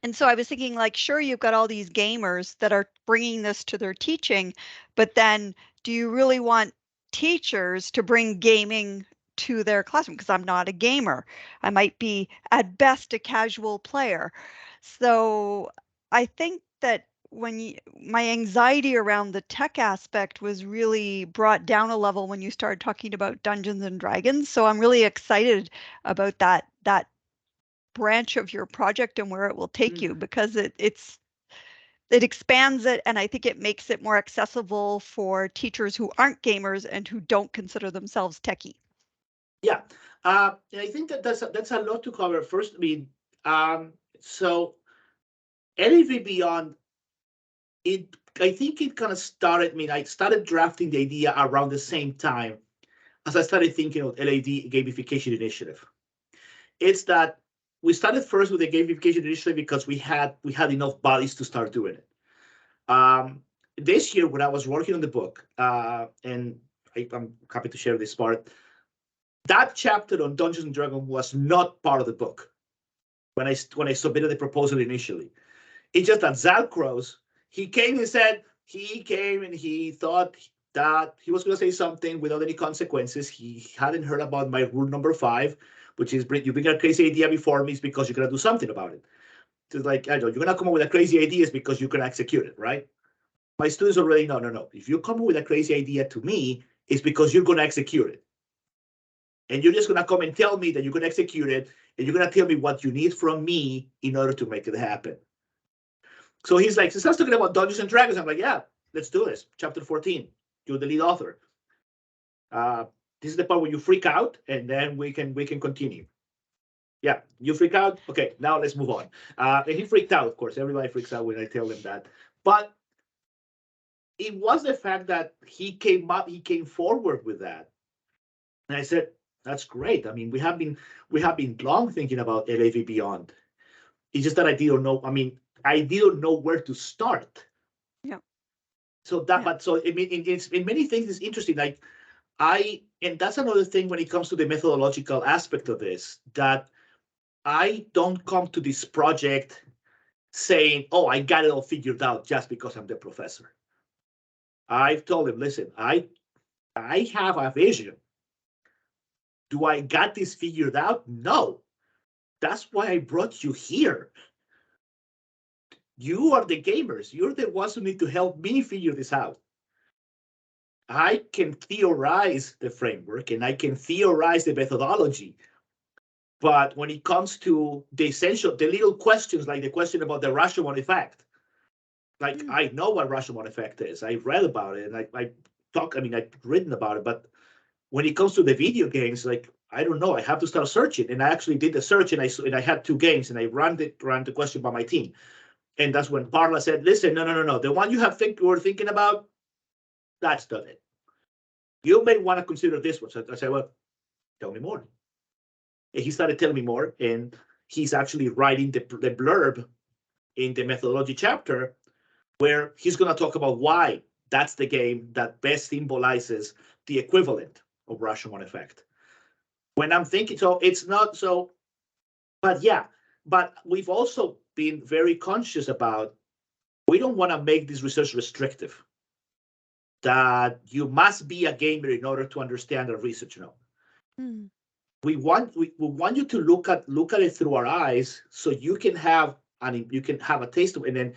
And so I was thinking, like, sure, you've got all these gamers that are bringing this to their teaching, but then do you really want teachers to bring gaming to their classroom? Because I'm not a gamer. I might be at best a casual player. So I think that when my anxiety around the tech aspect was really brought down a level when you started talking about Dungeons and Dragons. So I'm really excited about that branch of your project and where it will take you, because it expands it, and I think it makes it more accessible for teachers who aren't gamers and who don't consider themselves techie. Yeah, I think that's a lot to cover. First, I mean, so LAV Beyond, I think it kind of started. I mean, I started drafting the idea around the same time as I started thinking of LAD gamification initiative. It's that we started first with the gamification initiative because we had enough bodies to start doing it. This year, when I was working on the book, and I'm happy to share this part, that chapter on Dungeons and Dragons was not part of the book when I submitted the proposal initially. It's just that Zalcross, he came and said, he thought that he was going to say something without any consequences. He hadn't heard about my rule number 5, which is you bring a crazy idea before me, it's because you're going to do something about it. It's like, I know, you're going to come up with a crazy idea because you can execute it, right? My students already know, no. If you come up with a crazy idea to me, it's because you're going to execute it. And you're just going to come and tell me that you're going to execute it, and you're going to tell me what you need from me in order to make it happen. So he's like, since I was talking about Dungeons and Dragons, I'm like, yeah, let's do this. Chapter 14, you're the lead author. This is the part where you freak out, and then we can continue. Yeah, you freak out. Okay, now let's move on. And he freaked out, of course. Everybody freaks out when I tell them that. But it was the fact that he came forward with that. And I said, that's great. I mean, we have been long thinking about LAV Beyond. It's just that I didn't know. I mean, I didn't know where to start. Yeah. So that, but so I mean, in many things, it's interesting. Like and that's another thing when it comes to the methodological aspect of this, that I don't come to this project saying, oh, I got it all figured out just because I'm the professor. I've told him, listen, I have a vision. Do I got this figured out? No. That's why I brought you here. You are the gamers. You're the ones who need to help me figure this out. I can theorize the framework and I can theorize the methodology. But when it comes to the little questions, like the question about the Rashomon effect, like I know what Rashomon effect is. I've read about it and I've written about it. But when it comes to the video games, like, I don't know, I have to start searching. And I actually did the search and I had 2 games and I ran the question by my team. And that's when Parla said, listen, no. The one you were thinking about, that's not it. You may want to consider this one. So I said, well, tell me more. And he started telling me more. And he's actually writing the blurb in the methodology chapter where he's going to talk about why that's the game that best symbolizes the equivalent of Rashomon effect. When I'm thinking, so it's not so, but yeah, but we've also been very conscious about, we don't want to make this research restrictive, that you must be a gamer in order to understand our research. No, we want you to look at it through our eyes, so you can have a taste of it, and then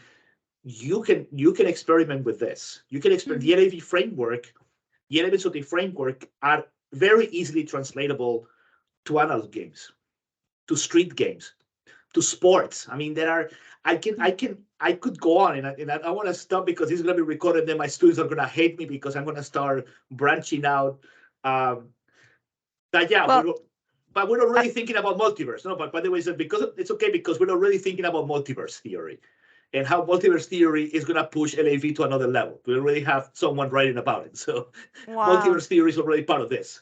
you can experiment with this. You can experiment the LAV framework. The elements of the framework are very easily translatable to analog games, to street games, to sports. I mean, there are. I could go on, and I want to stop because this is going to be recorded. Then my students are going to hate me because I'm going to start branching out. But yeah, but we're already thinking about multiverse. No, but by the way, it's okay because we're already thinking about multiverse theory, and how multiverse theory is going to push LAV to another level. We already have someone writing about it, so multiverse theory is already part of this.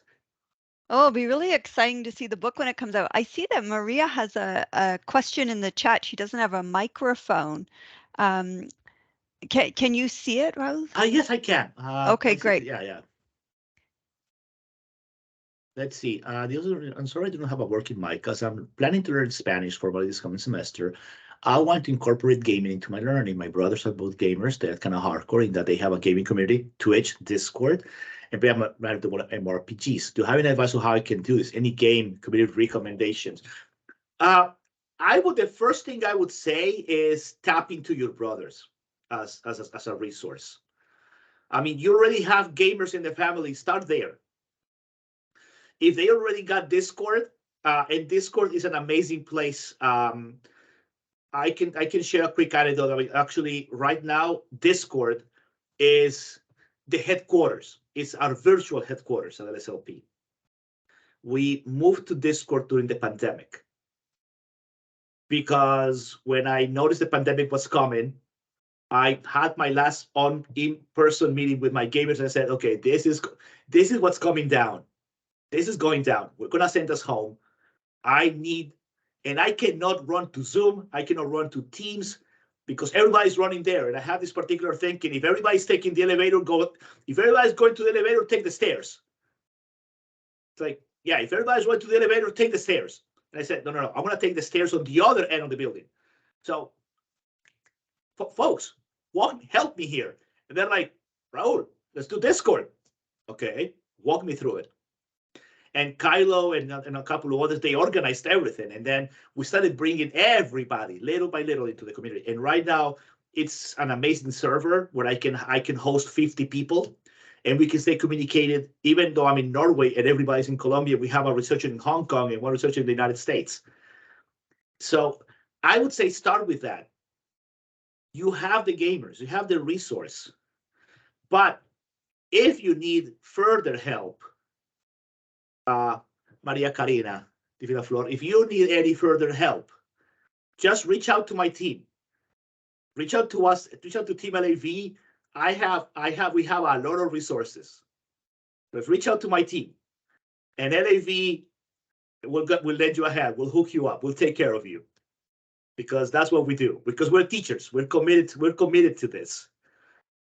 Oh, it'll be really exciting to see the book when it comes out. I see that Maria has a question in the chat. She doesn't have a microphone. Can you see it, Raúl? Yes, I can. Okay, great. Yeah. Let's see. I'm sorry I don't have a working mic because I'm planning to learn Spanish for this coming semester. I want to incorporate gaming into my learning. My brothers are both gamers. They're kind of hardcore in that they have a gaming community, Twitch, Discord, and they have MMORPGs. Do you have any advice on how I can do this? Any game community recommendations? The first thing I would say is tap into your brothers as a resource. I mean, you already have gamers in the family. Start there. If they already got Discord, and Discord is an amazing place. I can share a quick anecdote. I mean, actually, right now, Discord is the headquarters. It's our virtual headquarters at LSLP. We moved to Discord during the pandemic because when I noticed the pandemic was coming, I had my last in-person meeting with my gamers and I said, okay, this is what's coming down. This is going down. We're going to send us home. And I cannot run to Zoom. I cannot run to Teams because everybody's running there. And I have this particular thinking. If everybody's taking the elevator, if everybody's going to the elevator, take the stairs. It's like, yeah, if everybody's going to the elevator, take the stairs. And I said, no, I'm going to take the stairs on the other end of the building. So, folks, help me here. And they're like, Raúl, let's do Discord. Okay, walk me through it. And Kylo and a couple of others, they organized everything. And then we started bringing everybody little by little into the community. And right now, it's an amazing server where I can host 50 people. And we can stay communicated, even though I'm in Norway and everybody's in Colombia. We have a researcher in Hong Kong and one researcher in the United States. So I would say start with that. You have the gamers, you have the resource. But if you need further help, Maria Karina, Divina Flor, if you need any further help, just reach out to my team. Reach out to us, reach out to Team LAV. We have a lot of resources. But reach out to my team, and LAV will lend you a hand. We'll hook you up. We'll take care of you, because that's what we do. Because we're teachers. We're committed to this.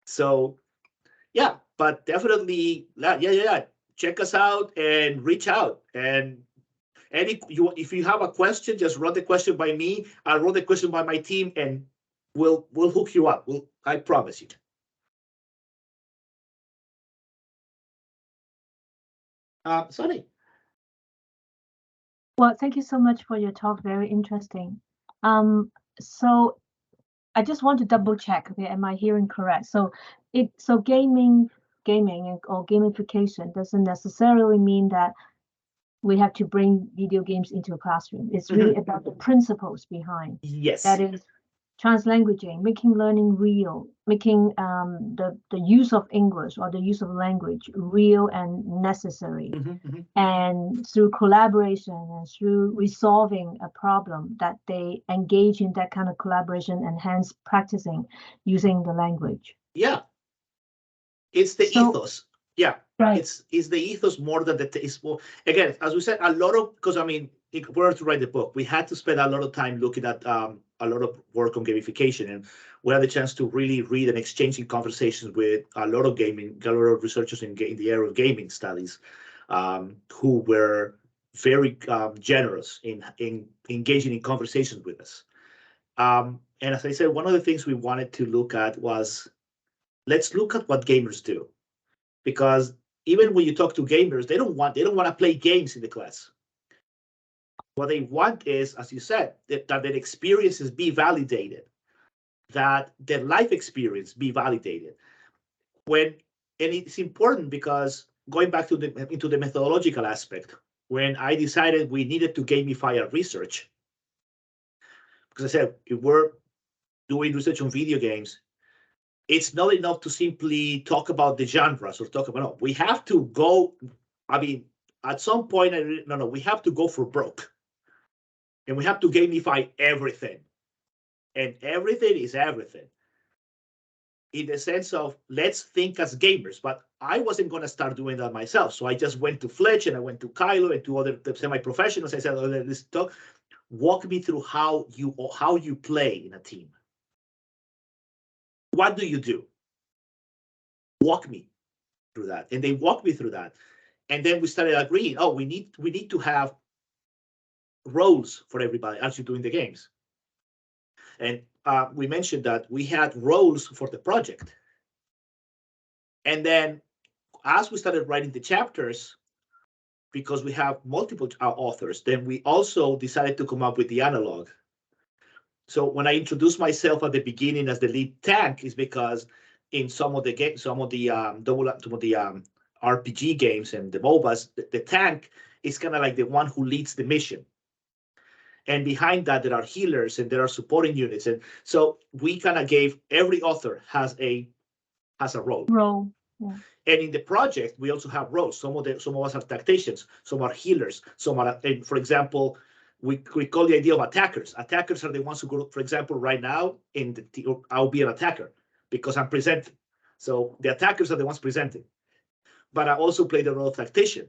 So, yeah. But definitely, yeah. Check us out and reach out. And if you have a question, just run the question by me. I'll run the question by my team, and we'll hook you up. I promise you. Sorry. Well, thank you so much for your talk. Very interesting. So I just want to double check. Okay, am I hearing correct? So gaming or gamification doesn't necessarily mean that we have to bring video games into a classroom. It's really about the principles behind. Yes. That is translanguaging, making learning real, making the use of English or the use of language real and necessary. And through collaboration and through resolving a problem, that they engage in that kind of collaboration and hence practicing using the language. Yeah. It's the ethos. Yeah. Right. It's the ethos more than it's more. Again, as we said, because I mean, in order to write the book, we had to spend a lot of time looking at a lot of work on gamification, and we had the chance to really read and exchange in conversations with a lot of researchers in the area of gaming studies, who were very generous in engaging in conversations with us. And as I said, one of the things we wanted to look at was, let's look at what gamers do, because even when you talk to gamers, they don't want to play games in the class. What they want is, as you said, that their experiences be validated, that their life experience be validated. And it's important because, going back into the methodological aspect, when I decided we needed to gamify our research, because I said, if we're doing research on video games, it's not enough to simply talk about the genres or talk about, no, we have to go, I mean, at some point, we have to go for broke. And we have to gamify everything. And everything is everything. In the sense of, let's think as gamers. But I wasn't going to start doing that myself. So I just went to Fletch and I went to Kylo and to other semi-professionals. I said, let's talk. Walk me through how you play in a team. What do you do? Walk me through that. And they walked me through that. And then we started agreeing, we need to have roles for everybody actually doing the games. And we mentioned that we had roles for the project. And then as we started writing the chapters, because we have multiple authors, then we also decided to come up with the analog. So when I introduced myself at the beginning as the lead tank, is because in some of the RPG games and the MOBAs, the tank is kind of like the one who leads the mission. And behind that, there are healers and there are supporting units. And so we kind of gave, every author has a role. Yeah. And in the project, we also have roles. Some of us are tacticians, some are healers, some are, and for example, we call the idea of attackers. Attackers are the ones who go, for example, right now, I'll be an attacker because I'm presenting. So the attackers are the ones presenting. But I also play the role of tactician.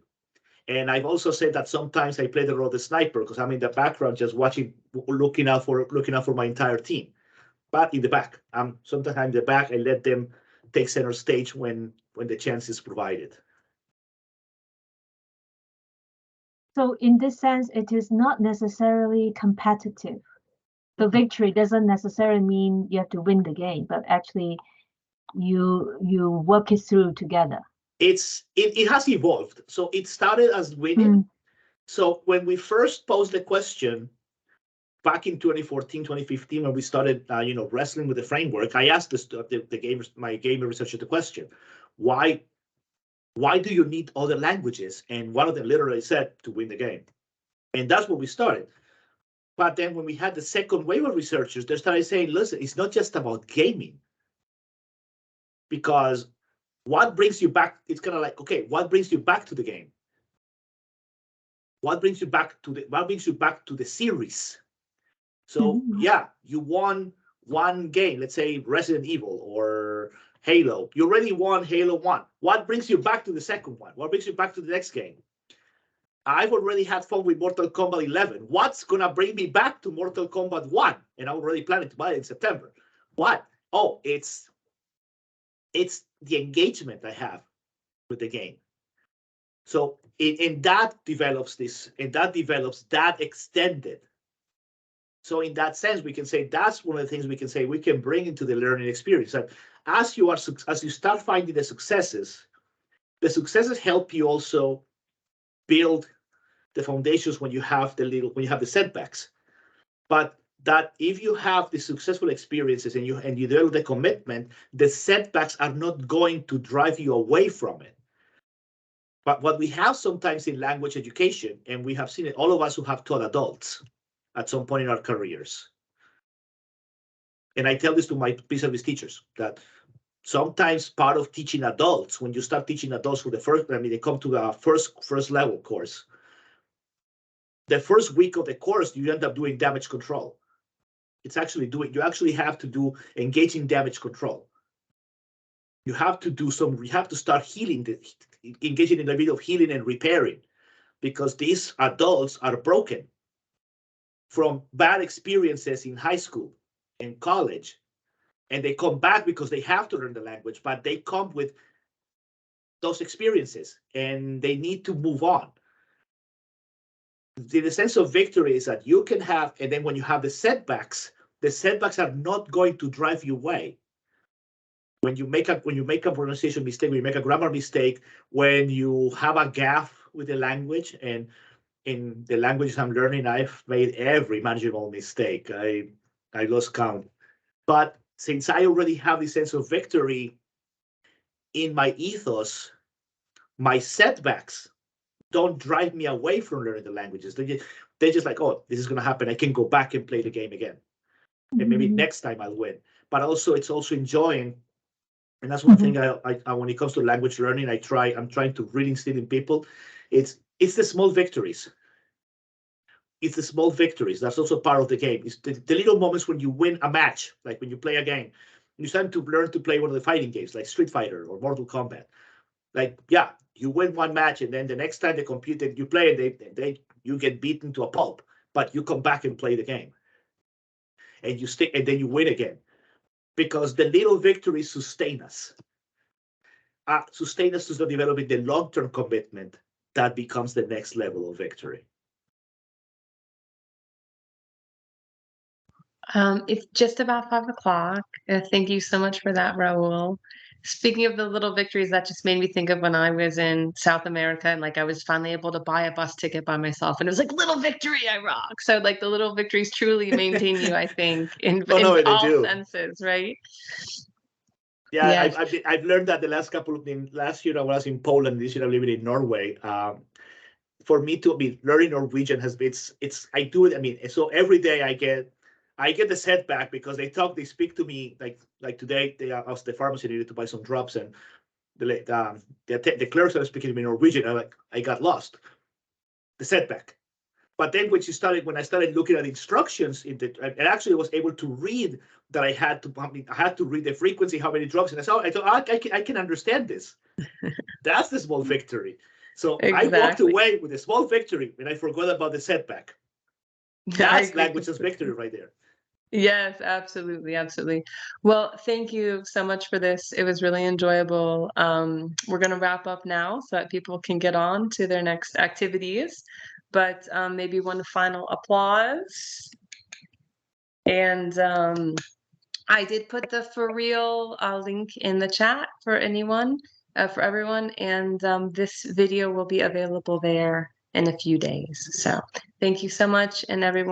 And I've also said that sometimes I play the role of the sniper because I'm in the background just watching, looking out for my entire team. But in the back, sometimes I'm in the back. I let them take center stage when the chance is provided. So in this sense, it is not necessarily competitive. The victory doesn't necessarily mean you have to win the game, but actually you work it through together. It has evolved. So it started as winning. So when we first posed the question back in 2014, 2015, when we started, wrestling with the framework, I asked the gamers, my gamer researcher, the question, why do you need other languages? And one of them literally said, to win the game. And that's what we started. But then when we had the second wave of researchers, they started saying, listen, it's not just about gaming. Because what brings you back? It's kind of like, okay, what brings you back to the game? What brings you back to the series? So yeah, you won one game, let's say Resident Evil or Halo. You already won Halo 1. What brings you back to the second one? What brings you back to the next game? I've already had fun with Mortal Kombat 11. What's gonna bring me back to Mortal Kombat 1? And I'm already planning to buy it in September. What? Oh, it's the engagement I have with the game. So and that develops that extended. So in that sense, we can say that's one of the things we can say we can bring into the learning experience. That as you start finding the successes help you also build the foundations when you have the setbacks. But that if you have the successful experiences and you develop the commitment, the setbacks are not going to drive you away from it. But what we have sometimes in language education, and we have seen it, all of us who have taught adults at some point in our careers. And I tell this to my pre-service teachers, that sometimes part of teaching adults, when you start teaching adults for they come to the first level course. The first week of the course, you end up doing damage control. You actually have to do engaging damage control. You have to start healing, engaging in a bit of healing and repairing, because these adults are broken from bad experiences in high school and college, and they come back because they have to learn the language, but they come with those experiences and they need to move on. The sense of victory is that you can have, and then when you have the setbacks are not going to drive you away. When you make a pronunciation mistake, when you make a grammar mistake, when you have a gaffe with the language, and in the languages I'm learning, I've made every imaginable mistake. I lost count. But since I already have this sense of victory in my ethos, my setbacks don't drive me away from learning the languages. They're just like, oh, this is going to happen. I can go back and play the game again. And maybe next time I'll win. But also, it's also enjoying. And that's one thing I when it comes to language learning, I'm trying to really instill in people. It's the small victories. It's the small victories. That's also part of the game. It's the little moments when you win a match, like when you play a game. You start to learn to play one of the fighting games, like Street Fighter or Mortal Kombat. Like, yeah, you win one match, and then the next time they compete and you play it, you get beaten to a pulp, but you come back and play the game. And you stick, and then you win again. Because the little victories sustain us. Sustain us to start developing the long-term commitment that becomes the next level of victory. It's just about 5 o'clock. Thank you so much for that, Raúl. Speaking of the little victories, that just made me think of when I was in South America and I was finally able to buy a bus ticket by myself, and it was like, little victory, I rock. So the little victories truly maintain you, I think, in all senses, right? Yeah, yes. I've learned that last year I was in Poland, this year I'm living in Norway. For me to be learning Norwegian I do it. So every day I get the setback because they speak to me like today. I was at the pharmacy, needed to buy some drops, and the clerks are speaking to me in Norwegian. I got lost. The setback. But then when I started looking at instructions, and actually was able to read that I had to read the frequency, how many drops, and I thought I can understand this. That's the small victory. So exactly. I walked away with a small victory, and I forgot about the setback. That's language as victory right there. Yes, absolutely. Absolutely. Well, thank you so much for this. It was really enjoyable. We're going to wrap up now so that people can get on to their next activities. but maybe one final applause. And I did put the For Real link in the chat for anyone, for everyone, and this video will be available there in a few days. So thank you so much, and everyone.